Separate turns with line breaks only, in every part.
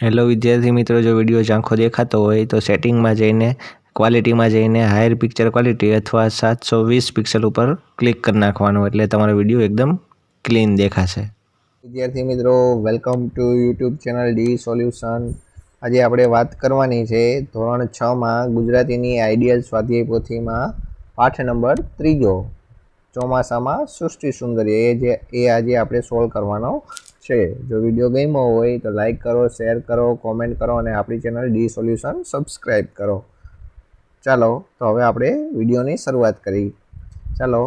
Hello વિદ્યાર્થી મિત્રો, જો વિડીયો ઝાંખો દેખાતો હોય તો સેટિંગમાં જઈને ક્વોલિટીમાં જઈને હાયર પિક્ચર ક્વોલિટી અથવા 720 પિક્સલ ઉપર ક્લિક કરી નાખવાનું, એટલે તમારો વિડીયો એકદમ ક્લીન દેખાશે.
વિદ્યાર્થી મિત્રો, welcome to YouTube channel D solution. આજે આપણે વાત કરવાની છે ધોરણ 6માં ગુજરાતીની આઈડિયલ સ્વાધ્યાય પોથીમાં પાઠ નંબર 3 ચોમાસામાં સૃષ્ટિ સુંદરી એ આજે આપણે સોલ્વ કરવાનો છે. જો વિડીયો ગમ્યો હોય તો લાઈક કરો, શેર કરો, કોમેન્ટ કરો અને આપણી ચેનલ ડી સોલ્યુશન સબસ્ક્રાઈબ કરો. ચાલો તો હવે આપણે વિડીયોની શરૂઆત કરી. ચાલો,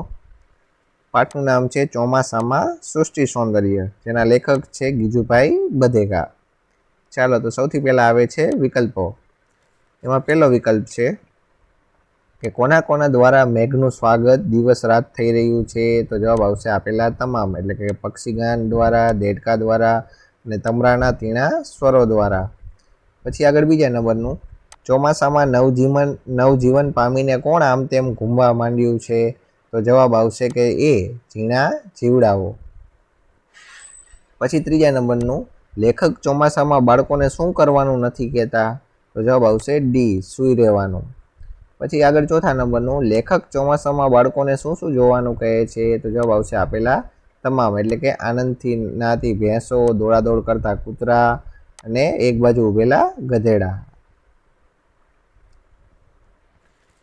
પાઠનું નામ છે ચોમાસામાં સૃષ્ટિ સૌંદર્ય, જેના લેખક છે ગીજુભાઈ બધેકા. ચાલો તો સૌથી પહેલાં આવે છે વિકલ્પો. એમાં પહેલો વિકલ્પ છે કે કોના કોના દ્વારા મેઘનું સ્વાગત દિવસ રાત થઈ રહ્યું છે? તો જવાબ આવશે આપેલા તમામ, એટલે કે પક્ષીગાન દ્વારા, દેડકા દ્વારા અને તમરાના તીણા સ્વરો દ્વારા. પછી આગળ બીજા નંબરનું, ચોમાસામાં નવજીવન પામીને કોણ આમ તેમ ઘૂમવા માંડ્યું છે? તો જવાબ આવશે કે એ ઝીણા જીવડાઓ. પછી ત્રીજા નંબરનું, લેખક ચોમાસામાં બાળકોને શું કરવાનું નથી કહેતા? તો જવાબ આવશે ડી સૂઈ રહેવાનું. પછી આગળ ચોથા નંબરનું, લેખક ચોમાસામાં બાળકોને શું શું જોવાનું કહે છે? તો જવાબ આવશે આપેલા તમામ, એટલે કે આનંદથી નાતી ભેંસો, દોડાદોડ કરતા કૂતરા અને એક બાજુ ઊભેલા ગધેડા.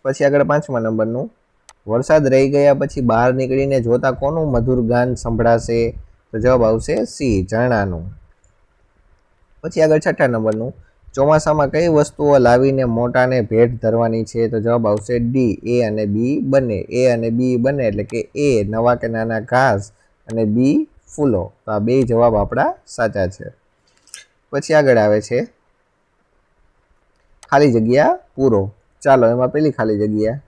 પછી આગળ પાંચમા નંબરનું, વરસાદ રહી ગયા પછી બહાર નીકળીને જોતા કોનું મધુર ગાન સંભળાશે? તો જવાબ આવશે સી ઝરણાનું. પછી આગળ છઠ્ઠા નંબરનું, ચોમાસામાં કઈ વસ્તુઓ લાવીને મોટાને ભેટ ધરવાની છે? તો જવાબ આવશે ડી એ અને બી બંને. એ અને બી બંને, એટલે કે એ નવા કે નાના ઘાસ અને બી ફૂલો. તો આ બે જવાબ આપણા સાચા છે. પછી આગળ આવે છે ખાલી જગ્યા પૂરો. ચાલો, એમાં પેલી ખાલી જગ્યા,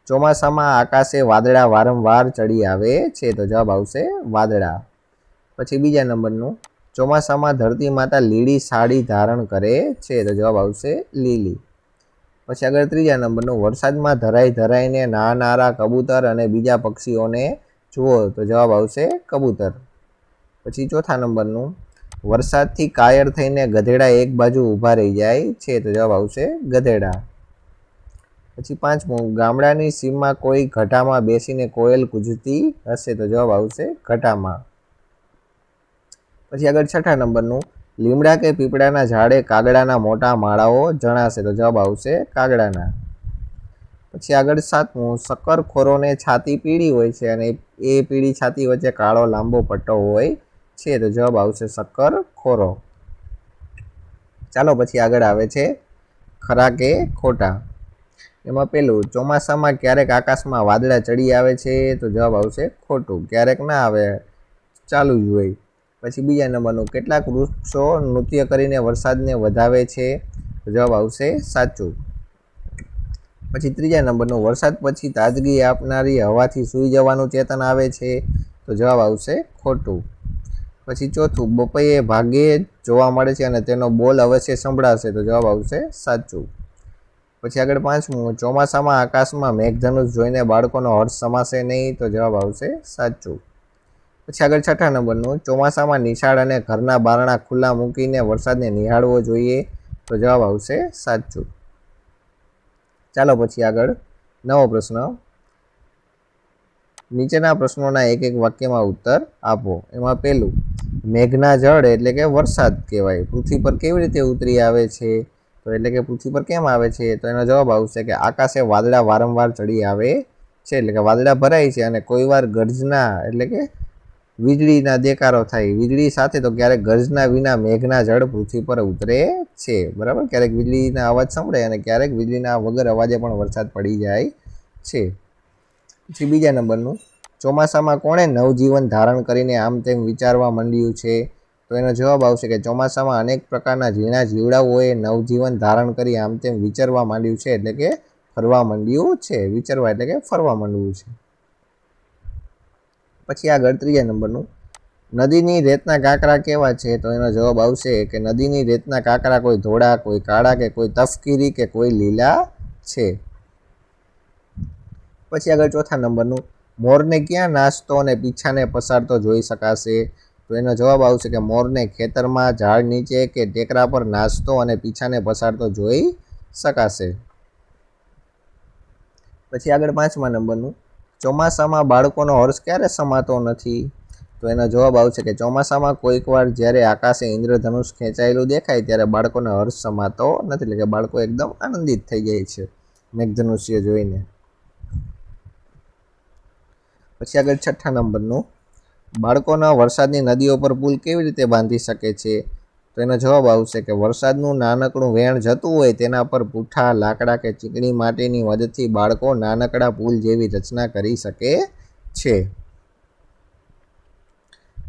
ચોમાસામાં આકાશે વાદળા વારંવાર ચડી આવે છે? તો જવાબ આવશે વાદળા. પછી બીજા નંબરનું, ચોમાસામાં ધરતી માતા લીલી સાડી ધારણ કરે છે? તો જવાબ આવશે લીલી. પછી આગળ ત્રીજા નંબરનું, વરસાદમાં ધરાઈને નાનારા કબૂતર અને બીજા પક્ષીઓને જુઓ? તો જવાબ આવશે કબૂતર. પછી ચોથા નંબરનું, વરસાદથી કાયર થઈને ગધેડા એક બાજુ ઊભા રહી જાય છે? તો જવાબ આવશે ગધેડા. પછી પાંચમું, ગામડાની સીમમાં કોઈ ઘટામાં બેસીને કોયલ કૂજતી હશે? તો જવાબ આવશે ઘટામાં. પછી આગળ છઠ્ઠા નંબરનું, લીમડા કે પીપળાના ઝાડે કાગડાના મોટા માળાઓ જણાશે? તો જવાબ આવશે કાગડાના. પછી આગળ સાતમું, શક્કરખોરોને છાતી પીળી હોય છે અને એ પીળી છાતી વચ્ચે કાળો લાંબો પટ્ટો હોય છે? તો જવાબ આવશે શક્કરખોરો. ચાલો પછી આગળ આવે છે ખરા કે ખોટા. એમાં પેલું, ચોમાસામાં ક્યારેક આકાશમાં વાદળા ચડી આવે છે? તો જવાબ આવશે ખોટું, ક્યારેક ના આવે, ચાલુ જ હોય. પછી બીજા નંબરનું, કેટલાક વૃક્ષો નૃત્ય કરીને વરસાદને વધાવે છે? તો જવાબ આવશે સાચું. પછી ત્રીજા નંબરનું, વરસાદ પછી તાજગી આપનારી હવાથી સૂઈ જવાનું ચેતન આવે છે? તો જવાબ આવશે ખોટું. પછી ચોથું, બપૈયે ભાગ્યે જોવા મળે છે અને તેનો બોલ અવશ્ય સંભળાશે? તો જવાબ આવશે સાચું. પછી આગળ પાંચમું, ચોમાસામાં આકાશમાં મેઘધનુષ જોઈને બાળકોનો હર્ષ સમાશે નહીં? તો જવાબ આવશે સાચું. પછી આગળ છઠ્ઠા નંબરનું, ચોમાસામાં નિશાળ અને ઘરના બારણા ખુલ્લા મૂકીને વરસાદને નિહાળવો જોઈએ? તો જવાબ આવશે સાચું. ચાલો પછી આગળ નવો પ્રશ્ન. નીચેના પ્રશ્નોના એક એક વાક્યમાં ઉત્તર આપો. એમાં પહેલું, મેઘના જળ એટલે કે વરસાદ કહેવાય, પૃથ્વી પર કેવી રીતે ઉતરી આવે છે? તો એટલે કે પૃથ્વી પર કેમ આવે છે? તો એનો જવાબ આવશે કે આકાશે વાદળા વારંવાર ચડી આવે છે, એટલે કે વાદળા ભરાય છે અને કોઈ વાર ગર્જના એટલે કે વીજળીના દેકારો થાય, વીજળી સાથે, તો ક્યારેક ગર્જના વિના મેઘના જળ પૃથ્વી પર ઉતરે છે. બરાબર, ક્યારેક વીજળીના અવાજ સંભળાય અને ક્યારેક વીજળીના વગર અવાજે પણ વરસાદ પડી જાય છે. પછી બીજા નંબરનું, ચોમાસામાં કોણે નવજીવન ધારણ કરીને આમ તેમ વિચારવા માંડ્યું છે? તો એનો જવાબ આવશે કે ચોમાસામાં અનેક પ્રકારના ઝીણા જીવડાઓએ નવજીવન ધારણ કરી આમ તેમ વિચારવા માંડ્યું છે, એટલે કે ફરવા માંડ્યું છે. વિચારવા એટલે કે ફરવા માંડવું છે. પછી આગળ ત્રીજા નંબરનું, નદીની રેતના કાંકરા કેવા છે? તો એનો જવાબ આવશે કે નદીની રેતના કાંકરા કોઈ ધોળા, કોઈ કાળા, કે કોઈ તફકીરી, કે કોઈ લીલા છે. પછી આગળ ચોથા નંબરનું, મોરને ક્યાં નાચતો અને પીછાને પસારતો જોઈ શકાશે? તો એનો જવાબ આવશે કે મોરને ખેતરમાં, ઝાડ નીચે કે ટેકરા પર નાચતો અને પીછાને પસારતો જોઈ શકાશે. પછી આગળ 5મા નંબરનું, ચોમાસામાં બાળકોનો હર્ષ ક્યારે સમાતો નથી? તો એનો જવાબ આવશે કે ચોમાસામાં કોઈક વાર જ્યારે આકાશે ઇન્દ્રધનુષ ખેંચાયેલું દેખાય ત્યારે બાળકોને હર્ષ સમાતો નથી, એટલે કે બાળકો એકદમ આનંદિત થઈ જાય છે મેઘધનુષ્ય જોઈને. પછી આગળ 6ઠ્ઠા નંબરનું, બાળકોના વરસાદની નદીઓ પર પુલ કેવી રીતે બાંધી શકે છે? તો એનો જવાબ આવશે કે વરસાદનું નાનકડું વહેણ જતું હોય તેના પર પૂઠા, લાકડા કે ચીકણી માટીની મદદથી બાળકો નાનકડા પુલ જેવી રચના કરી શકે છે.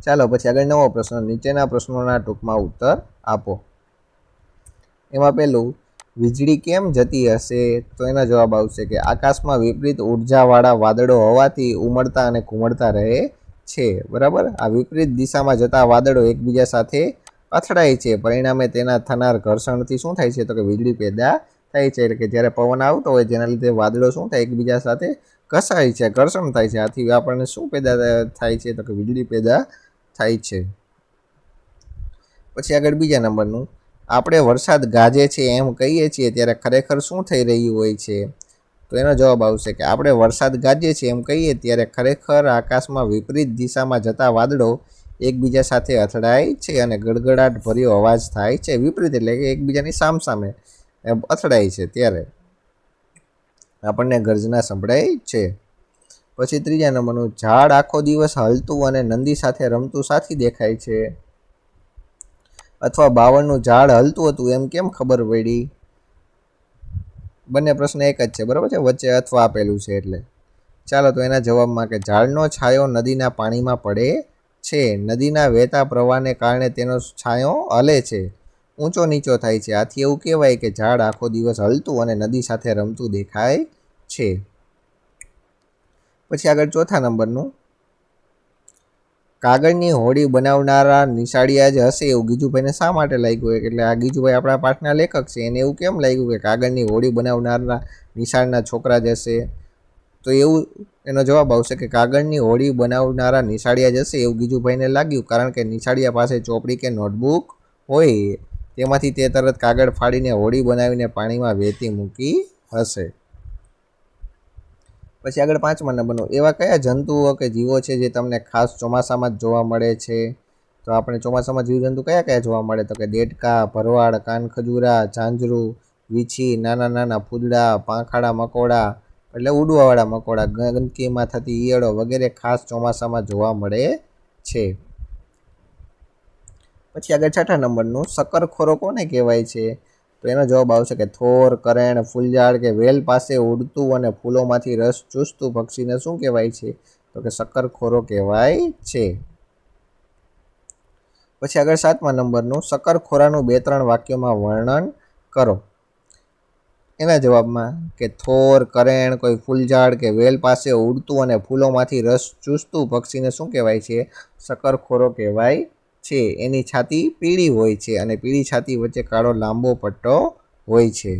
ચાલો પછી આગળ 9મો પ્રશ્ન, નીચેના પ્રશ્નોના ટૂંકમાં ઉત્તર આપો. એમાં પહેલું, વીજળી કેમ જતી હશે? તો એનો જવાબ આવશે કે આકાશમાં વિપરીત ઉર્જાવાળા વાદળો હોવાથી ઉમળતા અને ઘૂમડતા રહે છે. બરાબર, આ વિપરીત દિશામાં જતા વાદળો એકબીજા સાથે અથડાય છે, પરિણામે તેના થનાર ઘર્ષણથી શું થાય છે? તો કે વીજળી પેદા થાય છે. એટલે કે જ્યારે પવન આવતો હોય જેના લીધે વાદળો શું થાય? એકબીજા સાથે ઘસાય છે, ઘર્ષણ થાય છે. આથી આપણને શું પેદા થાય છે? તો કે વીજળી પેદા થાય છે. પછી આગળ 2જા નંબરનું, આપણે વરસાદ ગાજે છે એમ કહીએ છીએ ત્યારે ખરેખર શું થઈ રહ્યું હોય છે? તો એનો જવાબ આવશે કે આપણે વરસાદ ગાજે છે એમ કહીએ ત્યારે ખરેખર આકાશમાં વિપરીત દિશામાં જતા વાદળો એકબીજા સાથે અથડાય છે અને ગડગડાટ ભર્યો અવાજ થાય છે. વિપરીત એટલે કે એકબીજાની સામસામે અથડાય છે ત્યારે આપણને ગર્જના સંભળાય છે. પછી 3જા નંબરનું, ઝાડ આખો દિવસ હલતું અને નંદી સાથે રમતું સાથી દેખાય છે? અથવા બાવળનું ઝાડ હલતું હતું એમ કેમ ખબર પડી? બંને પ્રશ્ન એક જ છે, બરાબર છે, વચ્ચે અથવા આપેલું છે એટલે. ચાલો તો એના જવાબમાં કે ઝાડનો છાંયો નદીના પાણીમાં પડે છે. નદીના વહેતા પ્રવાહને કારણે તેનો છાંયો હલે છે, ઊંચો નીચો થાય છે. આથી એવું કહેવાય કે ઝાડ આખો દિવસ હલતું અને નદી સાથે રમતું દેખાય છે. પછી આગળ 4થા નંબરનું, કાગળની હોડી બનાવનારા નિશાળિયા જ હશે એવું ગીજુભાઈને શા માટે લાગ્યું? એટલે આ ગીજુભાઈ આપણા પાઠના લેખક છે, એને એવું કેમ લાગ્યું કે કાગળની હોડી બનાવનારના નિશાળના છોકરા જ હશે? તો એવું એનો જવાબ આવશે કે કાગળની હોડી બનાવનારા નિશાળિયા જ હશે એવું ગીજુભાઈને લાગ્યું, કારણ કે નિશાળિયા પાસે ચોપડી કે નોટબુક હોય, તેમાંથી તે તરત કાગળ ફાડીને હોડી બનાવીને પાણીમાં વહેતી મૂકી હશે. પછી આગળ 5મા નંબરનું, એવા કયા જંતુઓ કે જીવો છે જે તમને ખાસ ચોમાસામાં જ જોવા મળે છે? તો આપણે ચોમાસામાં જીવજંતુ કયા કયા જોવા મળે? તો કે દેડકા, ભરવાડ, કાનખજૂરા, ઝાંઝરું, વીછી, નાના નાના ફૂદડા, પાંખાડા મકોડા એટલે ઉડવાવાળા મકોડા, ગંદકીમાં થતી ઈયળો વગેરે ખાસ ચોમાસામાં જોવા મળે છે. પછી આગળ 6ઠ્ઠા નંબરનું, શક્કરખોરો કોને કહેવાય છે? તો એનો જવાબ આવશે કે થોર, કરેણ, ફૂલઝાડ કે વેલ પાસે ઉડતું અને ફૂલોમાંથી રસ ચૂસતું પક્ષીને શું કહેવાય છે? તો કે શક્કરખોરો કહેવાય છે. પછી આગળ 7મા નંબરનું, શક્કરખોરાનું 2-3 વાક્યોમાં વર્ણન કરો. એના જવાબમાં કે થોર, કરેણ, કોઈ ફૂલઝાડ કે વેલ પાસે ઉડતું અને ફૂલોમાંથી રસ ચૂસતું પક્ષીને શું કહેવાય છે? શક્કરખોરો કહેવાય છે. એની છાતી પીળી હોય છે અને પીળી છાતી વચ્ચે કાળો લાંબો પટ્ટો હોય છે.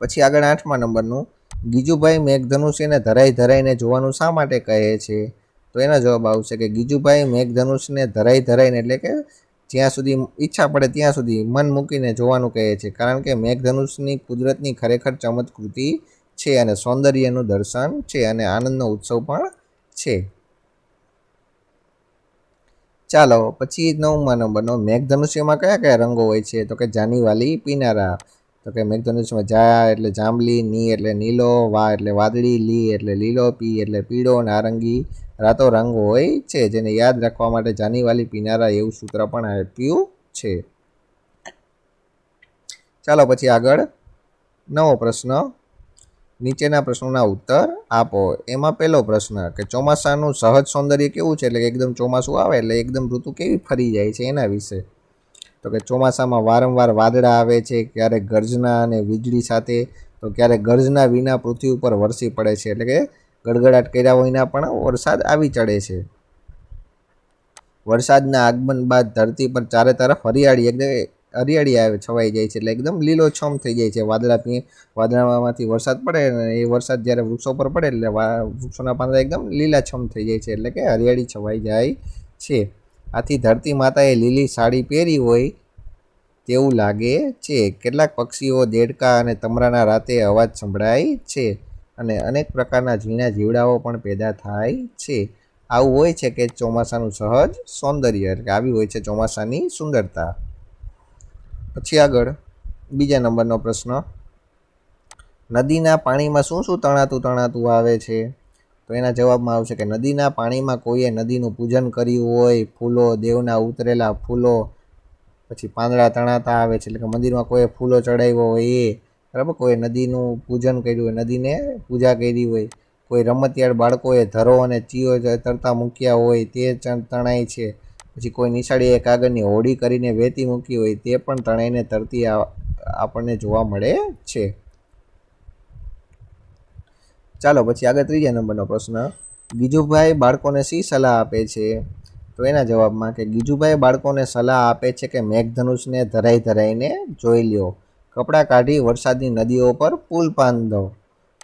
પછી આગળ 8મા નંબરનું, ગીજુભાઈ મેઘધનુષ્યને ધરાઈ ધરાઈને જોવાનું શા માટે કહે છે? તો એનો જવાબ આવશે કે ગીજુભાઈ મેઘધનુષ્યને ધરાઈ ધરાઈને એટલે કે જ્યાં સુધી ઈચ્છા પડે ત્યાં સુધી મન મૂકીને જોવાનું કહે છે, કારણ કે મેઘધનુષની કુદરતની ખરેખર ચમત્કૃતિ છે અને સૌંદર્યનું દર્શન છે અને આનંદનો ઉત્સવ પણ છે. ચાલો પછી 9મા નંબરનો, મેઘધનુષ્યમાં કયા કયા રંગો હોય છે? તો કે જાની વાલી પીનારા. તો કે મેઘધનુષ્યમાં જા એટલે જાંબલી, ની એટલે નીલો, વા એટલે વાદળી, લી એટલે લીલો, પી એટલે પીળો, નારંગી રાતો રંગ હોય છે, જેને યાદ રાખવા માટે જાની વાલી પીનારા એવું સૂત્ર પણ આપ્યું છે. ચાલો પછી આગળ 9મો પ્રશ્ન, નીચેના પ્રશ્નોના ઉત્તર આપો. એમાં પહેલો પ્રશ્ન કે ચોમાસાનું સહજ સૌંદર્ય કેવું છે? એટલે કે એકદમ ચોમાસું આવે એટલે એકદમ ઋતુ કેવી ફરી જાય છે એના વિશે. તો કે ચોમાસામાં વારંવાર વાદળા આવે છે, ક્યારેક ગર્જના અને વીજળી સાથે, તો ક્યારેક ગર્જના વિના પૃથ્વી ઉપર વરસી પડે છે, એટલે કે ગડગડાટ કર્યા વિના પણ વરસાદ આવી ચડે છે. વરસાદના આગમન બાદ ધરતી પર ચારે તરફ હરિયાળી આવે છવાઈ જાય છે, એટલે એકદમ લીલોછમ થઈ જાય છે. વાદળામાંથી વરસાદ પડે ને એ વરસાદ જ્યારે વૃક્ષો પર પડે એટલે વૃક્ષોના પાંદડા એકદમ લીલાછમ થઈ જાય છે, એટલે કે હરિયાળી છવાઈ જાય છે. આથી ધરતી માતાએ લીલી સાડી પહેરી હોય તેવું લાગે છે. કેટલાક પક્ષીઓ, દેડકા અને તમરાના રાતે અવાજ સંભળાય છે અને અનેક પ્રકારના ઝીણા જીવડાઓ પણ પેદા થાય છે. આવું હોય છે કે ચોમાસાનું સહજ સૌંદર્ય, એટલે આવી હોય છે ચોમાસાની સુંદરતા. પછી આગળ બીજા નંબરનો પ્રશ્ન, નદીના પાણીમાં શું શું તણાતું આવે છે? તો એના જવાબમાં આવશે કે નદીના પાણીમાં કોઈએ નદીનું પૂજન કર્યું હોય, ફૂલો, દેવના ઉતરેલા ફૂલો, પછી પાંદડા તણાતા આવે છે, એટલે કે મંદિરમાં કોઈ ફૂલો ચડાવ્યો હોય એ, બરાબર, કોઈ નદીનું પૂજન કર્યું હોય, નદીને પૂજા કરી હોય, કોઈ રમતિયાળ બાળકોએ ધરો અને ચીયો તરતા મૂક્યા હોય તે તણાય છે. પછી કોઈ નિશાળીએ કાગળની હોડી કરીને વહેતી મૂકી હોય તે પણ તણાઈને તરતી આપણને જોવા મળે છે. ચાલો પછી આગળ ત્રીજા નંબરનો પ્રશ્ન, ગીજુભાઈ બાળકોને શી સલાહ આપે છે? તો એના જવાબમાં કે ગીજુભાઈ બાળકોને સલાહ આપે છે કે મેઘધનુષને ધરાઈને જોઈ લ્યો, કપડાં કાઢી વરસાદની નદીઓ પર પુલ બાંધો,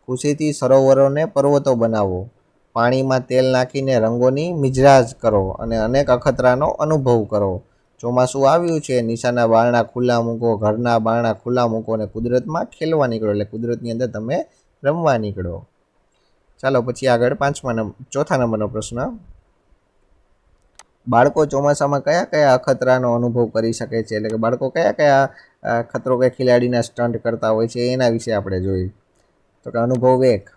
ખુશીથી સરોવરોને પર્વતો બનાવો, પાણીમાં તેલ નાખીને રંગોની મિજરાજ કરો અને અનેક અખતરાનો અનુભવ કરો. ચોમાસું આવ્યું છે, નિશાના બારણા ખુલ્લા મૂકો, ઘરના બારણા ખુલ્લા મૂકો અને કુદરતમાં ખેલવા નીકળો, એટલે કુદરતની અંદર તમે રમવા નીકળો. ચાલો પછી આગળ ચોથા નંબરનો પ્રશ્ન, બાળકો ચોમાસામાં કયા કયા અખતરાનો અનુભવ કરી શકે છે? એટલે કે બાળકો કયા કયા ખતરો કે ખિલાડીના સ્ટન્ટ કરતા હોય છે એના વિશે આપણે જોઈએ. તો કે અનુભવ 1,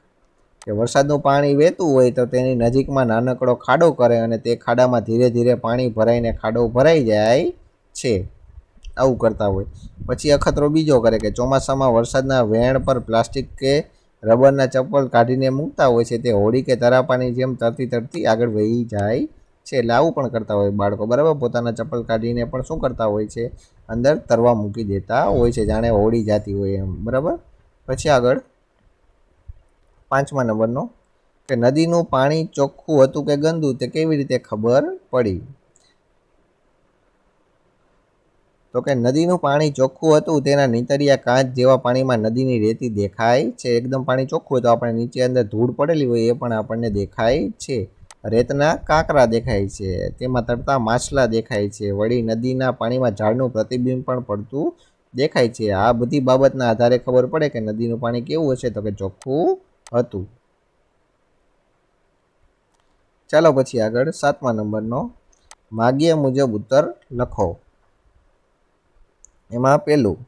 કે વરસાદનું પાણી વહેતું હોય તો તેની નજીકમાં નાનકડો ખાડો કરે અને તે ખાડામાં ધીરે ધીરે પાણી ભરાઈને ખાડો ભરાઈ જાય છે, આવું કરતા હોય. પછી અખતરો બીજો કરે કે ચોમાસામાં વરસાદના વહેણ પર પ્લાસ્ટિક કે રબરના ચપ્પલ કાઢીને મૂકતા હોય છે, તે હોડી કે તરાપાની જેમ તરતી આગળ વહી જાય છે, એટલે આવું પણ કરતા હોય બાળકો, બરાબર, પોતાના ચપ્પલ કાઢીને પણ શું કરતા હોય છે, અંદર તરવા મૂકી દેતા હોય છે, જાણે હોડી જાતી હોય એમ, બરાબર. પછી આગળ 5મા નંબરનો, કે નદીનું પાણી ચોખ્ખું હતું કે ગંદુ તે કેવી રીતે ખબર પડી? તો કે નદીનું પાણી ચોખ્ખું હતું, તેના નીતરિયા કાચ જેવા પાણીમાં નદીની રેતી દેખાય છે. એકદમ પાણી ચોખ્ખું હોય તો આપણે નીચે અંદર ધૂળ પડેલી હોય એ પણ આપણને દેખાય છે. રેતના કાંકરા દેખાય છે, તેમાં તરતા માછલા દેખાય છે. વળી નદીના પાણીમાં ઝાડનું પ્રતિબિંબ પણ પડતું દેખાય છે. આ બધી બાબતના આધારે ખબર પડે કે નદીનું પાણી કેવું હશે? તો કે ચોખ્ખું હતું. ચાલો પછી આગળ 7મા નંબરનો, માગ્યા મુજબ ઉત્તર લખો. એમાં પહેલું,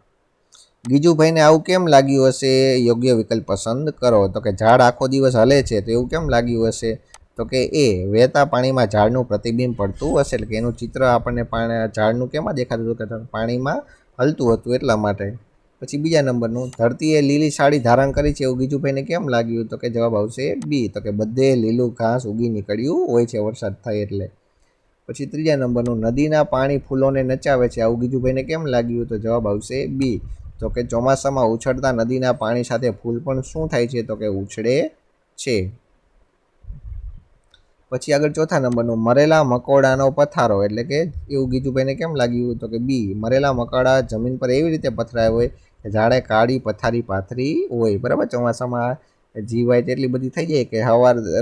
ગીજુભાઈને આવું કેમ લાગ્યું હશે? યોગ્ય વિકલ્પ પસંદ કરો. તો કે ઝાડ આખો દિવસ હલે છે તો એવું કેમ લાગ્યું હશે? તો કે એ વહેતા પાણીમાં ઝાડનું પ્રતિબિંબ પડતું હશે, એટલે કે એનું ચિત્ર આપણને ઝાડનું કેમાં દેખાતું હતું? કે પાણીમાં હલતું હતું એટલા માટે. પછી બીજા નંબરનું, ધરતીએ લીલી સાડી ધારણ કરી છે એવું ગીજુભાઈને કેમ લાગ્યું? તો કે જવાબ આવશે બી, તો કે બધે લીલું ઘાસ ઉગી નીકળ્યું હોય છે વરસાદ થાય એટલે. પછી ત્રીજા નંબરનું, નદીના પાણી ફૂલોને નચાવે છે આવું ગીજુભાઈને કેમ લાગ્યું? તો જવાબ આવશે બી, તો કે ચોમાસામાં ઉછળતા નદીના પાણી સાથે ફૂલ પણ શું થાય છે? તો કે ઉછળે છે. પછી આગળ ચોથા નંબરનું, મરેલા મકોડાનો પથારો, એટલે કે એવું ગીજુભાઈને કેમ લાગ્યું? તો કે બી, મરેલા મકોડા જમીન પર એવી રીતે પથરાય હોય કે જાણે કાળી પથારી પાથરી હોય, બરાબર. ચોમાસામાં જીવાય એટલી બધી થઈ જાય કે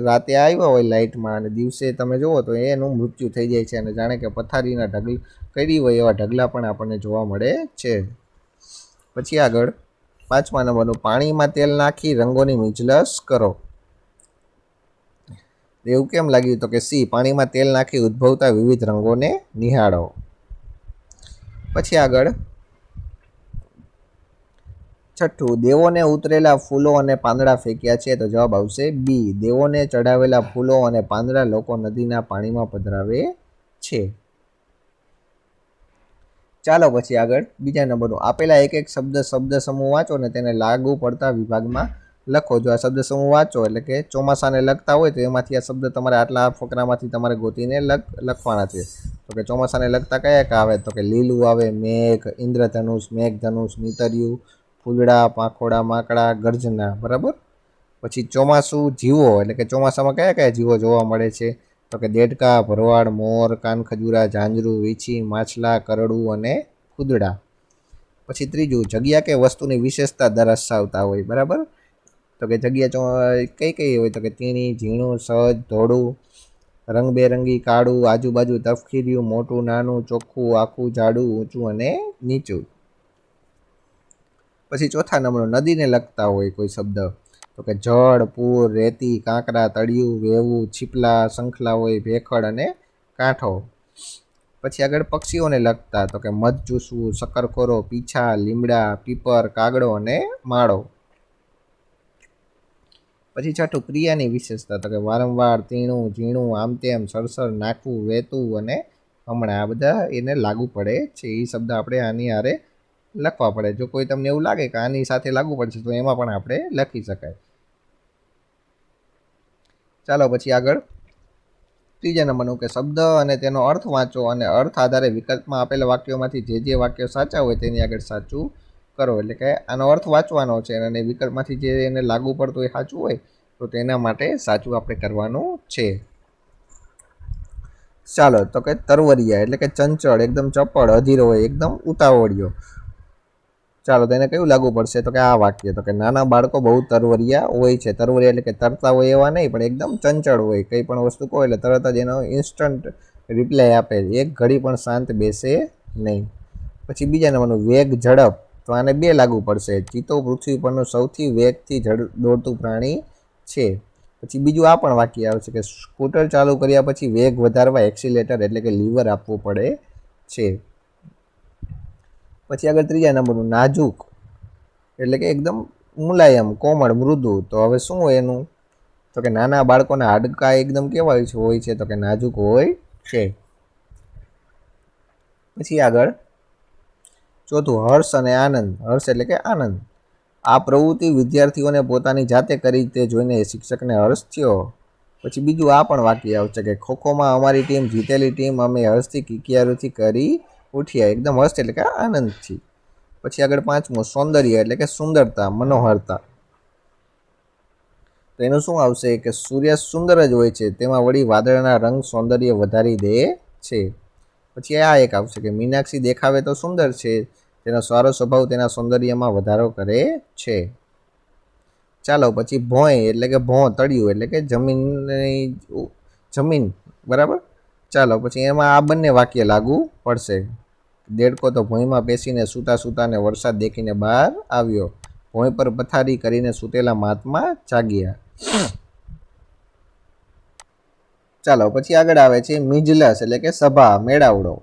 રાતે આવ્યા હોય લાઇટમાં અને દિવસે તમે જુઓ તો એનું મૃત્યુ થઈ જાય છે અને જાણે કે પથારીના ઢગલા કરી હોય એવા ઢગલા પણ આપણને જોવા મળે છે. પછી આગળ 5મા નંબરનું, પાણીમાં તેલ નાખી રંગોની મિજલસ કરો. એવું કેમ લાગ્યું? તો કે સી, પાણીમાં તેલ નાખી ઉદ્ભવતા વિવિધ રંગોને નિહાળો. પછી આગળ 6, દેવોને ઉતરેલા ફૂલો અને પાંદડા ફેંક્યા છે. તો જવાબ આવશે બી, દેવોને ચડાવેલા ફૂલો અને પાંદડા લોકો નદીના પાણીમાં પધરાવે છે. ચાલો પછી આગળ બીજા નંબરનું, આપેલા એક શબ્દ સમૂહ વાંચો ને તેને લાગુ પડતા વિભાગમાં લખો. જો આ શબ્દ સમૂહ વાંચો એટલે કે ચોમાસાને લગતા હોય તો એમાંથી આ શબ્દ તમારે આટલા ફકરામાંથી તમારે ગોતીને લખવાના છે. તો કે ચોમાસાને લગતા કયા આવે? તો કે લીલું આવે, મેઘ, ઇન્દ્રધનુષ, મેઘધનુષ, નીતર્યું, ફૂલડા, પાંખોડા, માકડા, ગર્જના, બરાબર. પછી ચોમાસું જીવો, એટલે કે ચોમાસામાં કયા કયા જીવો જોવા મળે છે? તો કે દેડકા, ભરવાડ, મોર, કાનખજૂરા, ઝાંઝરું, વીછી, માછલા, કરડું અને ફૂદડા. પછી ત્રીજું, જગ્યા કે વસ્તુની વિશેષતા દર્શાવતા હોય, બરાબર. તો કે જગ્યા કઈ કઈ હોય તો કે તીણી, ઝીણું, સહજ, ધોળું, રંગબેરંગી, કાળું, આજુબાજુ તફકીર્યું, મોટું, નાનું, ચોખ્ખું, આખું, જાડું, ઊંચું અને નીચું. પછી ચોથા નંબરનો, નદીને લગતા હોય કોઈ શબ્દ તો કે જળ, પૂર, રેતી, કાંકરા, તળિયું, વેવું, છીપલા, શંખલા હોય, ભેખડ અને કાંઠો. પછી આગળ પક્ષીઓને લગતા તો કે મધ ચૂસવું, શક્કરખોરો, પીછા, લીમડા, પીપર, કાગડો અને માળો. પછી છઠ્ઠું, ક્રિયાની વિશેષતા તો કે વારંવાર, તીણું, ઝીણું, આમ તેમ, સરસર, નાખવું, વહેતું અને હમણાં. આ બધા એને લાગુ પડે છે. એ શબ્દ આપણે આની હારે લખવા પડે. જો કોઈ તમને એવું લાગે કે આની સાથે લાગુ પડશે તો એમાં પણ આપણે લખી શકાય. ચાલો પછી આગળ ત્રીજા નંબરનું કે શબ્દ અને તેનો અર્થ વાંચો અને અર્થ આધારે વિકલ્પમાં આપેલા વાક્યોમાંથી જે વાક્યો સાચા હોય તેની આગળ સાચું કરો. એટલે કે આનો અર્થ વાંચવાનો છે અને વિકલ્પમાંથી જે એને લાગુ પડતું એ સાચું હોય તો તેના માટે સાચું આપણે કરવાનું છે. ચાલો તો કે તરવરિયા એટલે કે ચંચળ, એકદમ ચપળ, અધીરો હોય, એકદમ ઉતાવળિયો. ચાલો તો એને કયું લાગુ પડશે તો કે આ વાક્ય તો કે નાના બાળકો બહુ તરવરિયા હોય છે. તરવરિયા એટલે કે તરતા હોય એવા નહીં, પણ એકદમ ચંચળ હોય. કંઈ પણ વસ્તુ કહો એટલે તરત જ એનો ઇન્સ્ટન્ટ રિપ્લાય આપે, એક ઘડી પણ શાંત બેસે નહીં. પછી બીજા નંબરનું વેગ, ઝડપ, તો આને બે લાગુ પડશે. ચિત્તો પૃથ્વી પરનું સૌથી વેગથી દોડતું પ્રાણી છે. પછી બીજું આ પણ વાક્ય આવશે કે સ્કૂટર ચાલુ કર્યા પછી વેગ વધારવા એક્સિલેટર એટલે કે લીવર આપવું પડે છે. પછી આગળ ત્રીજા નંબરનું નાજુક એટલે કે એકદમ મુલાયમ, કોમળ, મૃદુ. તો હવે શું હોય એનું તો કે નાના બાળકોના હાડકા એકદમ કેવા હોય છે તો કે નાજુક હોય છે. પછી આગળ ચોથું, હર્ષ અને આનંદ. હર્ષ એટલે કે આનંદ. આ પ્રવૃત્તિ વિદ્યાર્થીઓને પોતાની જાતે કરી તે જોઈને શિક્ષકને હર્ષ થયો. પછી બીજું આ પણ વાક્ય આવશે કે ખોખોમાં અમારી ટીમ જીતેલી ટીમ અમે હર્ષથી કિકિયારીથી કરી ઉઠ્યા. એકદમ હર્ષ એટલે કે આનંદથી. પછી આગળ પાંચમું, સૌંદર્ય એટલે કે સુંદરતા, મનોહરતા. તો એનું શું આવશે કે સૂર્ય સુંદર જ હોય છે, તેમાં વળી વાદળના રંગ સૌંદર્ય વધારી દે છે. પછી આ એક આવશે કે મીનાક્ષી દેખાવે તો સુંદર છે, તેનો સારો સ્વભાવ તેના સૌંદર્યમાં વધારો કરે છે. ચાલો પછી ભોંય એટલે કે તળિયું એટલે કે જમીન, બરાબર. ચાલો પછી એમાં આ બંને વાક્ય લાગુ પડશે. દેડકો તો ભોંયમાં બેસીને સૂતા સૂતાને વરસાદ દેખીને બહાર આવ્યો. ભોંય પર પથારી કરીને સૂતેલા મહાત્મા જાગ્યા. ચાલો પછી આગળ આવે છે મિજલસ એટલે કે સભા, મેળાવડો.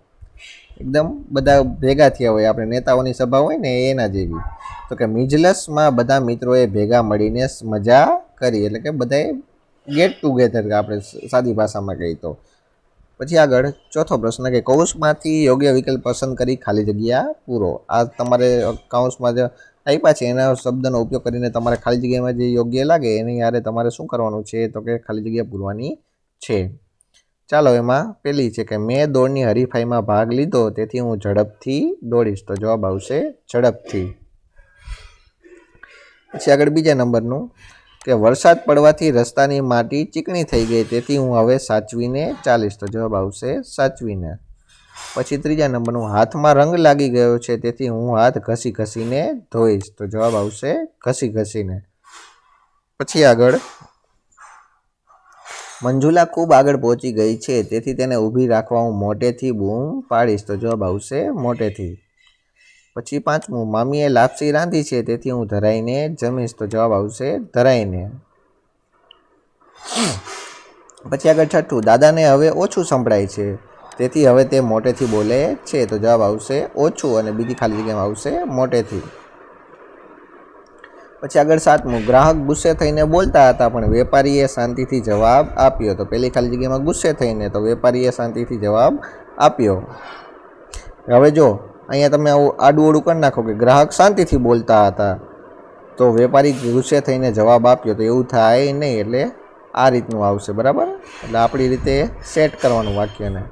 એકદમ બધા ભેગા થયા હોય, આપણે નેતાઓની સભા હોય ને એના જેવી. તો કે મિજલસમાં બધા મિત્રોએ ભેગા મળીને મજા કરી એટલે કે બધાએ ગેટ ટુગેધર, આપણે સાદી ભાષામાં કહીએ તો. પછી આગળ ચોથો પ્રશ્ન કે કૌંસમાંથી યોગ્ય વિકલ્પ પસંદ કરી ખાલી જગ્યા પૂરો. આ તમારે કૌંસમાં જે આપ્યા છે એના શબ્દનો ઉપયોગ કરીને તમારે ખાલી જગ્યામાં જે યોગ્ય લાગે એની યારે તમારે શું કરવાનું છે તો કે ખાલી જગ્યા પૂરવાની છે. ચાલો એમાં પેલી છે કે મેં દોડની હરીફાઈમાં ભાગ લીધો તેથી હું ઝડપથી દોડીશ. તો જવાબ આવશે ઝડપથી. પછી આગળ બીજા નંબરનું કે વરસાદ પડવાથી રસ્તાની માટી ચીકણી થઈ ગઈ તેથી હું હવે સાચવીને ચાલીશ. તો જવાબ આવશે સાચવીને. પછી ત્રીજા નંબરનું હાથમાં રંગ લાગી ગયો છે તેથી હું હાથ ઘસી ઘસીને ધોઈશ. તો જવાબ આવશે ઘસી ઘસીને. પછી આગળ મંજુલા ખૂબ આગળ પહોંચી ગઈ છે તેથી તેને ઊભી રાખવા હું મોટેથી બૂમ પાડીશ. તો જવાબ આવશે મોટેથી. પછી પાંચમું, મામીએ લાપસી રાંધી છે તેથી હું ધરાઈને જમીશ. તો જવાબ આવશે ધરાઈને. પછી આગળ છઠ્ઠું, દાદાને હવે ઓછું સંભળાય છે તેથી હવે તે મોટેથી બોલે છે. તો જવાબ આવશે ઓછું અને બીજી ખાલી જગ્યામાં આવશે મોટેથી. પછી આગળ સાતમું, ગ્રાહક ગુસ્સે થઈને બોલતા હતા પણ વેપારીએ શાંતિથી જવાબ આપ્યો. તો પેલી ખાલી જગ્યામાં ગુસ્સે થઈને, તો વેપારીએ શાંતિથી જવાબ આપ્યો. હવે જો અહીંયા તમે આડું ઓડું કરી નાખો કે ગ્રાહક શાંતિથી બોલતા હતા તો વેપારી ગુસ્સે થઈને જવાબ આપ્યો, તો એવું થાય નહીં. એટલે આ રીતનું આવશે, બરાબર. એટલે આપણી રીતે સેટ કરવાનું વાક્યને.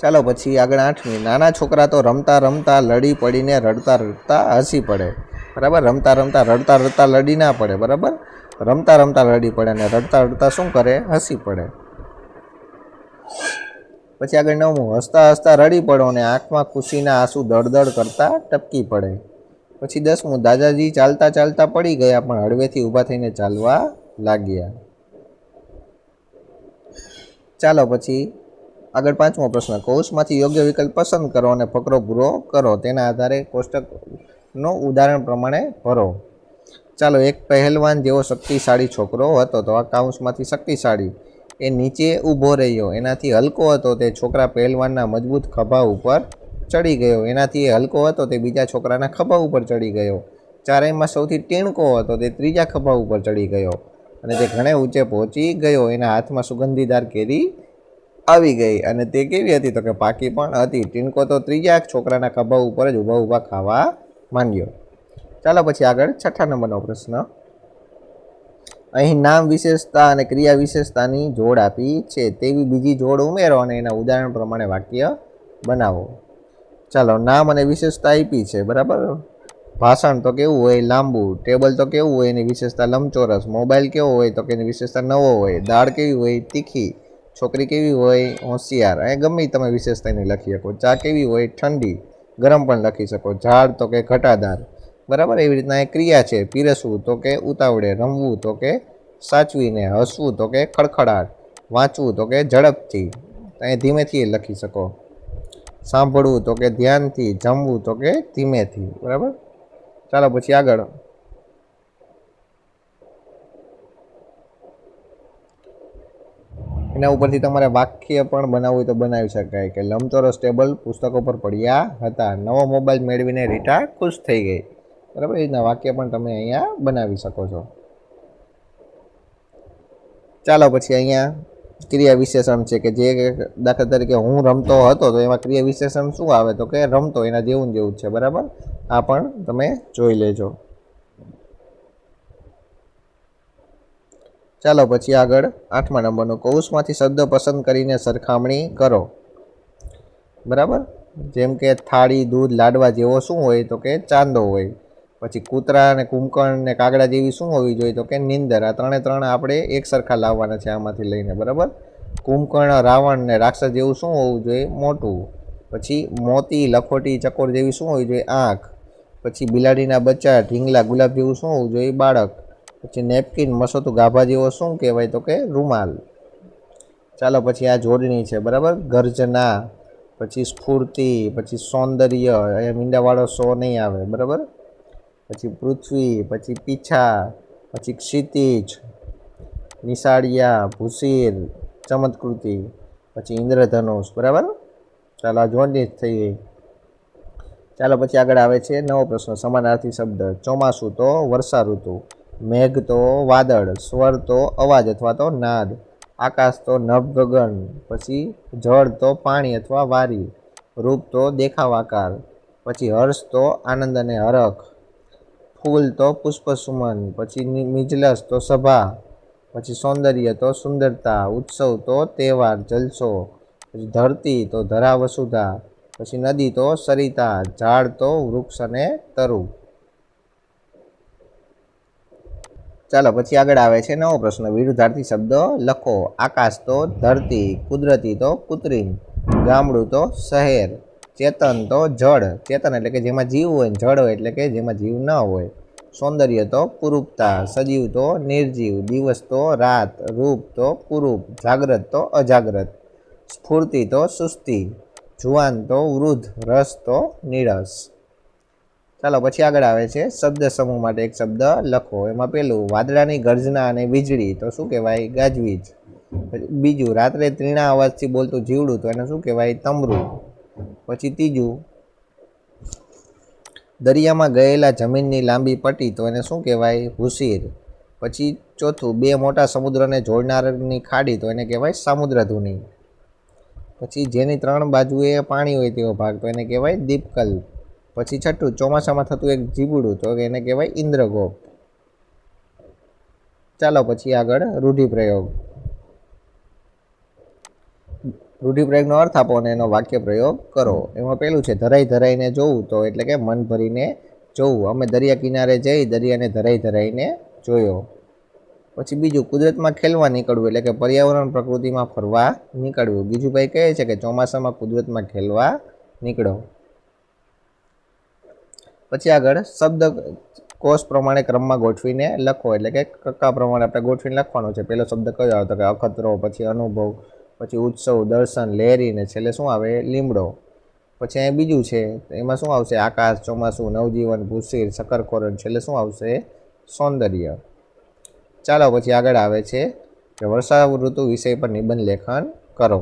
ચાલો પછી આગળ આઠમી, નાના છોકરા તો રમતા રમતા લડી પડીને રડતા રડતા હસી પડે. બરાબર. રમતા રડતા લડી ના પડે, બરાબર. રમતા રમતા લડી પડે અને રડતા રડતા શું કરે, હસી પડે. પછી આગળ 9મું, હસતા હસતા રડી પડો અને આંખમાં ખુશીના આંસુ દળદળ કરતા ટપકી પડે. પછી 10મું, દાદાજી ચાલતા ચાલતા પડી ગયા પણ હળવેથી ઊભા થઈને ચાલવા લાગ્યા. ચાલો પછી આગળ 5મો પ્રશ્ન, કૌંસમાંથી યોગ્ય વિકલ્પ પસંદ કરો અને ફકરો પૂરો કરો. તેના આધારે કોષ્ટકનો ઉદાહરણ પ્રમાણે ભરો. ચાલો, એક પહેલવાન જેવો શક્તિશાળી છોકરો હતો. તો આ કૌંસમાંથી શક્તિશાળી એ નીચે ઊભો રહ્યો. એનાથી હલકો હતો તે છોકરા પહેલવાનના મજબૂત ખભા ઉપર ચડી ગયો. એનાથી એ હલકો હતો તે બીજા છોકરાના ખભા ઉપર ચડી ગયો. ચારેયમાં સૌથી ટીણકો હતો તે ત્રીજા ખભા ઉપર ચડી ગયો અને તે ઘણે ઊંચે પહોંચી ગયો. એના હાથમાં સુગંધીદાર કેરી આવી ગઈ અને તે કેવી હતી? તો કે પાકી પણ હતી. ટીણકો તો ત્રીજા છોકરાના ખભા ઉપર જ ઊભા ઊભા ખાવા માંડ્યો. ચાલો પછી આગળ 6થા નંબરનો પ્રશ્ન, અહીં નામ વિશેષતા અને ક્રિયા વિશેષતાની જોડ આપી છે. તેવી બીજી જોડ ઉમેરો અને એના ઉદાહરણ પ્રમાણે વાક્ય બનાવો. ચાલો, નામ અને વિશેષતા આપી છે, બરાબર. ભાષણ તો કેવું હોય? લાંબુ. ટેબલ તો કેવું હોય? એની વિશેષતા લંબચોરસ. મોબાઈલ કેવો હોય? તો કે એની વિશેષતા નવો હોય. દાળ કેવી હોય? તીખી. છોકરી કેવી હોય? હોશિયાર. અહીં ગમે તમે વિશેષતા એની લખી શકો. ચા કેવી હોય? ઠંડી. ગરમ પણ લખી શકો. ઝાડ તો કે ઘટાદાર, બરાબર. એવી રીતના એ ક્રિયા છે. પીરસવું તો કે ઉતાવળે. રમવું તો કે સાચવીને. હસવું તો કે ખડખડાટ. વાંચવું તો કે ઝડપથી, અહીં ધીમેથી લખી શકો. સાંભળવું તો કે ધ્યાનથી. જમવું તો કે ધીમેથી, બરાબર. ચાલો પછી આગળ એના ઉપરથી તમારે વાક્ય પણ બનાવવું હોય તો બનાવી શકાય કે લંબચોરસ ટેબલ પુસ્તકો પર પડ્યા હતા. નવો મોબાઈલ મેળવીને રીટા ખુશ થઈ ગઈ, બરાબર. એ રીતના વાક્ય પણ તમે અહીંયા બનાવી શકો છો. ચાલો પછી અહીંયા ક્રિયા વિશેષણ છે કે જે દાખલા તરીકે હું રમતો હતો, તો એમાં ક્રિયા વિશેષણ શું આવે? તો કે રમતો. એના જેવું જેવું છે, બરાબર. આ પણ તમે જોઈ લેજો. ચાલો પછી આગળ 8મા નંબરનો, કૌંસમાંથી શબ્દ પસંદ કરીને સરખામણી કરો, બરાબર. જેમ કે થાળી, દૂધ, લાડવા જેવો શું હોય? તો કે ચાંદો હોય. પછી કૂતરા અને કુંભકર્ણ ને કાગડા જેવી શું હોવી જોઈએ? તો કે નીંદર. આ ત્રણ આપણે એક સરખા લાવવાના છે આમાંથી લઈને, બરાબર. કુંભકર્ણ, રાવણ ને રાક્ષસ જેવું શું હોવું જોઈએ? મોટું. પછી મોતી, લખોટી, ચકોર જેવી શું હોવી જોઈએ? આંખ. પછી બિલાડીના બચ્ચા, ઢીંગલા, ગુલાબ જેવું શું હોવું જોઈએ? બાળક. પછી નેપકિન, મસોતું, ગાભા જેવો શું કહેવાય? તો કે રૂમાલ. ચાલો પછી આ જોડણી છે, બરાબર. ગર્જના, પછી સ્ફૂર્તિ, પછી સૌંદર્ય. અહીંયા મીંડાવાળો સો નહીં આવે, બરાબર. પછી પૃથ્વી, પછી પીછા, પછી ક્ષિતિજ, નિશાળિયા, ભૂશીર, ચમત્કૃતિ, પછી ઇન્દ્રધનુષ, બરાબર. ચાલો આ જોડણી થઈ ગઈ. ચાલો પછી આગળ આવે છે 9મો પ્રશ્ન, સમાનાર્થી શબ્દ. ચોમાસું તો વર્ષા ઋતુ. મેઘ તો વાદળ. સ્વર તો અવાજ અથવા તો નાદ. આકાશ તો નભ ગગન. પછી જળ તો પાણી અથવા વારી. રૂપ તો દેખાવ આકાર. પછી હર્ષ તો આનંદ અને હરખ. ફૂલ તો પુષ્પસુમન. પછી મિજલસ તો સભા. પછી સૌંદર્ય તો સુંદરતા. ઉત્સવ તો તહેવાર, જલસો. પછી ધરતી તો ધરા વસુધા. પછી નદી તો સરિતા. ઝાડ તો વૃક્ષ અને તરુ. ચાલો પછી આગળ આવે છે 9મો પ્રશ્ન, વિરુદ્ધાર્થી શબ્દ લખો. આકાશ તો ધરતી. કુદરતી તો કૃત્રિમ. ગામડું તો શહેર. ચેતન તો જળ. ચેતન એટલે કે જેમાં જીવ હોય, જળ હોય એટલે કે જેમાં જીવ ન હોય. સૌંદર્ય તો કુરૂપતા. સજીવ તો નિર્જીવ. દિવસ તો રાત. રૂપ તો કુરૂપ. જાગ્રત તો અજાગ્રત. સ્ફૂર્તિ તો સુસ્તી. જુવાન તો વૃદ્ધ. રસ તો નીરસ. ચાલો પછી આગળ આવે છે શબ્દ સમૂહ માટે એક શબ્દ લખો. એમાં પેલું વાદળાની ગર્જના અને વીજળી, તો શું કહેવાય? ગાજવીજ. બીજું, રાત્રે ત્રીણા અવાજથી બોલતું જીવડું, તો એને શું કહેવાય? તમરું. પછી ત્રીજું, દરિયામાં ગયેલા જમીનની લાંબી પટ્ટી, તો એને શું કહેવાય? ભૂશીર. પછી ચોથું, બે મોટા સમુદ્રને જોડનારની ખાડી, તો એને કહેવાય સામુદ્રધુની. પછી જેની 3 બાજુએ પાણી હોય તેવો ભાગ, તો એને કહેવાય દીપકલ્પ. પછી છઠ્ઠું, ચોમાસામાં થતું એક જીબડું, તો એને કહેવાય ઇન્દ્રગોપ. ચાલો પછી આગળ રૂઢિપ્રયોગ. રૂઢિપ્રયોગનો અર્થ આપો અને એનો વાક્ય પ્રયોગ કરો. એમાં પેલું છે ધરાઈ ધરાઈને જોવું, તો એટલે કે મન ભરીને જોવું. અમે દરિયા કિનારે જઈ દરિયાને ધરાઈ ધરાઈને જોયો. પછી બીજું કુદરતમાં ખેલવા નીકળવું એટલે કે પર્યાવરણ પ્રકૃતિમાં ફરવા નીકળવું. ગીજુભાઈ કહે છે કે ચોમાસામાં કુદરતમાં ખેલવા નીકળો. પછી આગળ શબ્દ કોષ પ્રમાણે ક્રમમાં ગોઠવીને લખો એટલે કે કક્કા પ્રમાણે આપણે ગોઠવીને લખવાનો છે. પહેલો શબ્દ કયો આવે તો કે અખતરો, પછી અનુભવ, પછી ઉત્સવ, દર્શન, લહેરી ને છેલ્લે શું આવે લીમડો. પછી અહીં બીજું છે એમાં શું આવશે આકાશ, ચોમાસું, નવજીવન, ભૂશીર, શકરખોરણ, છેલ્લે શું આવશે સૌંદર્ય. ચાલો પછી આગળ આવે છે કે વર્ષા ઋતુ વિષય પર નિબંધ લેખન કરો.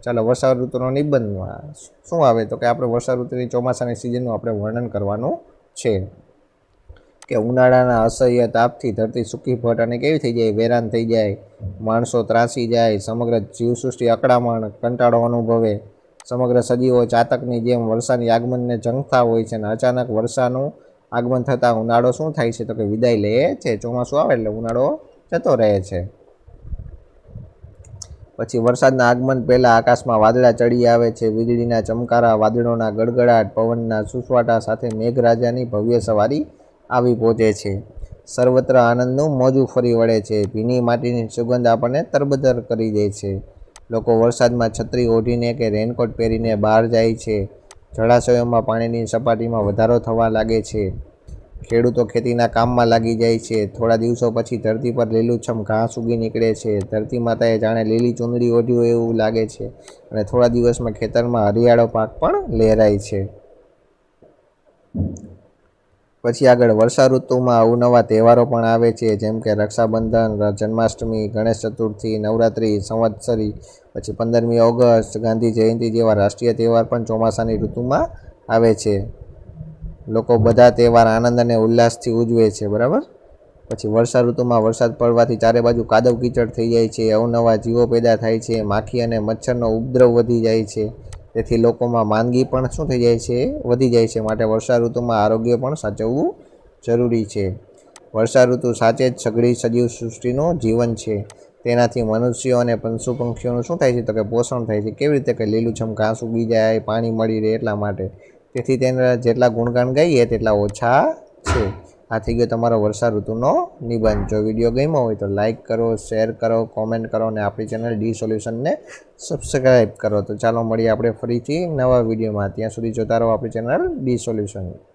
ચાલો વર્ષા ઋતુનો નિબંધમાં શું આવે તો કે આપણે વર્ષા ઋતુની ચોમાસાની સિઝનનું આપણે વર્ણન કરવાનું છે કે ઉનાળાના અસહ્ય તાપથી ધરતી સૂકી ભટ અને કેવી થઈ જાય વેરાન થઈ જાય, માણસો ત્રાસી જાય, સમગ્ર જીવસૃષ્ટિ અકળામણ કંટાળો અનુભવે, સમગ્ર સજીવો ચાતકની જેમ વર્ષાની આગમનને ઝંખતા હોય છે અને અચાનક વર્ષાનું આગમન થતાં ઉનાળો શું થાય છે તો કે વિદાય લે છે. ચોમાસું આવે એટલે ઉનાળો જતો રહે છે. પછી વરસાદના આગમન પહેલાં આકાશમાં વાદળા ચડી આવે છે. વીજળીના ચમકારા, વાદળોના ગડગડાટ, પવનના સુસવાટા સાથે મેઘરાજાની ભવ્ય સવારી આવી પહોંચે છે. સર્વત્ર આનંદનું મોજું ફરી વળે છે. ભીની માટીની સુગંધ આપણને તરબતર કરી દે છે. લોકો વરસાદમાં છત્રી ઓઢીને કે રેનકોટ પહેરીને બહાર જાય છે. જળાશયોમાં પાણીની સપાટીમાં વધારો થવા લાગે છે. ખેડૂતો ખેતીના કામમાં લાગી જાય છે. થોડા દિવસો પછી ધરતી પર લીલુંછમ ઘાસ ઉગી નીકળે છે. ધરતી માતાએ જાણે લીલી ચૂંદડી ઓઢી હોય એવું લાગે છે અને થોડા દિવસમાં ખેતરમાં હરિયાળો પાક પણ લહેરાય છે. પછી આગળ વર્ષા ઋતુમાં અવનવા તહેવારો પણ આવે છે જેમ કે રક્ષાબંધન, જન્માષ્ટમી, ગણેશ ચતુર્થી, નવરાત્રિ, સંવત્સરી, પછી 15મી ઓગસ્ટ, ગાંધી જયંતિ જેવા રાષ્ટ્રીય તહેવાર પણ ચોમાસાની ઋતુમાં આવે છે. લોકો બધા તહેવાર આનંદ અને ઉલ્લાસથી ઉજવે છે. બરાબર. પછી વર્ષા ઋતુમાં વરસાદ પડવાથી ચારે બાજુ કાદવ કીચડ થઈ જાય છે. અવનવા જીવો પેદા થાય છે. માખી અને મચ્છરનો ઉપદ્રવ વધી જાય છે. તેથી લોકોમાં માંદગી પણ શું થઈ જાય છે વધી જાય છે. માટે વર્ષા ઋતુમાં આરોગ્ય પણ સાચવવું જરૂરી છે. વર્ષા ઋતુ સાચે જ સઘળી સજીવ સૃષ્ટિનું જીવન છે. તેનાથી મનુષ્યો અને પશુ પંખીઓનું શું થાય છે તો કે પોષણ થાય છે. કેવી રીતે કે લીલુંછમ ઘાસ ઉગી જાય, પાણી મળી રહે એટલા માટે. તેથી તેના જેટલા ગુણગાન ગાઈએ તેટલા ઓછા છે. આ થઈ ગયો તમારો વર્ષા ઋતુનો નિબંધ. જો વિડીયો ગમ્યો હોય તો લાઇક કરો, શેર કરો, કોમેન્ટ કરો અને આપણી ચેનલ ડી સોલ્યુશનને સબસ્ક્રાઈબ કરો. તો ચાલો મળીએ આપણે ફરીથી નવા વિડીયોમાં. ત્યાં સુધી જોતા રહો આપણી ચેનલ ડી સોલ્યુશન.